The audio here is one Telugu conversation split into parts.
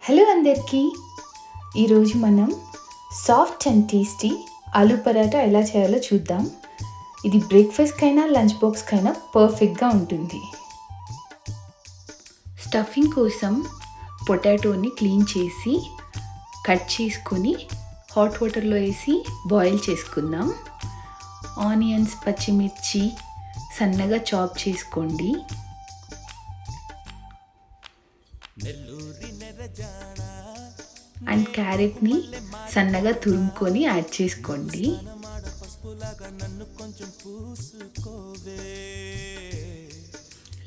హలో అందరికీ, ఈరోజు మనం soft and tasty aloo paratha ఎలా చేయాలో చూద్దాం. ఇది బ్రేక్ఫాస్ట్కైనా లంచ్ బాక్స్కైనా పర్ఫెక్ట్గా ఉంటుంది. స్టఫింగ్ కోసం పొటాటోని క్లీన్ చేసి కట్ చేసుకొని హాట్ వాటర్లో వేసి బాయిల్ చేసుకుందాం. ఆనియన్స్, పచ్చిమిర్చి సన్నగా చాప్ చేసుకోండి. అండ్ క్యారెట్ని సన్నగా తురుముకొని యాడ్ చేసుకోండి.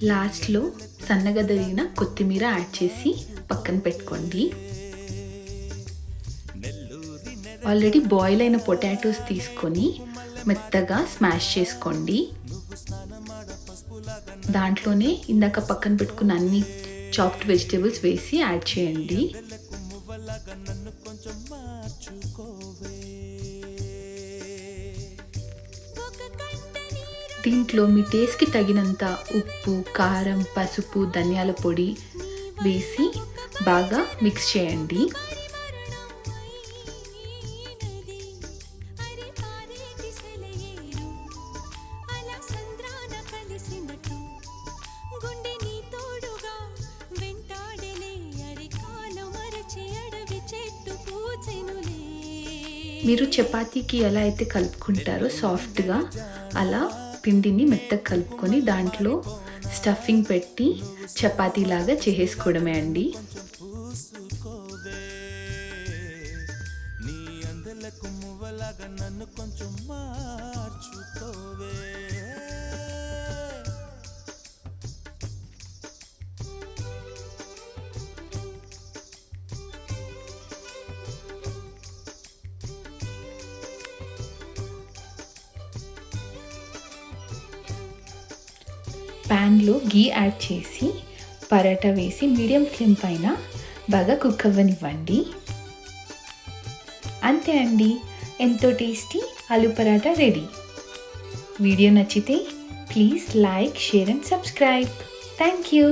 లాస్ట్లో సన్నగా తరిగిన కొత్తిమీర యాడ్ చేసి పక్కన పెట్టుకోండి. ఆల్రెడీ బాయిల్ అయిన పొటాటోస్ తీసుకొని మెత్తగా స్మాష్ చేసుకోండి. దాంట్లోనే ఇందాక పక్కన పెట్టుకున్న అన్ని చాప్డ్ వెజిటేబుల్స్ వేసి యాడ్ చేయండి. దీంట్లో మీ టేస్ట్కి తగినంత ఉప్పు, కారం, పసుపు, ధనియాల పొడి వేసి బాగా మిక్స్ చేయండి. మీరు చపాతీకి ఎలా అయితే కలుపుకుంటారో సాఫ్ట్గా, అలా పిండిని మెత్తగా కలుపుకొని దాంట్లో స్టఫింగ్ పెట్టి చపాతీలాగా చేసేసుకోవడమే అండి. ప్యాన్లో గీ యాడ్ చేసి పరాటా వేసి మీడియం ఫ్లేమ్ పైన బాగా కుక్ అవ్వనివ్వండి. అంతే అండి, ఎంతో tasty aloo paratha ready. Video నచ్చితే please like, share and subscribe. Thank you.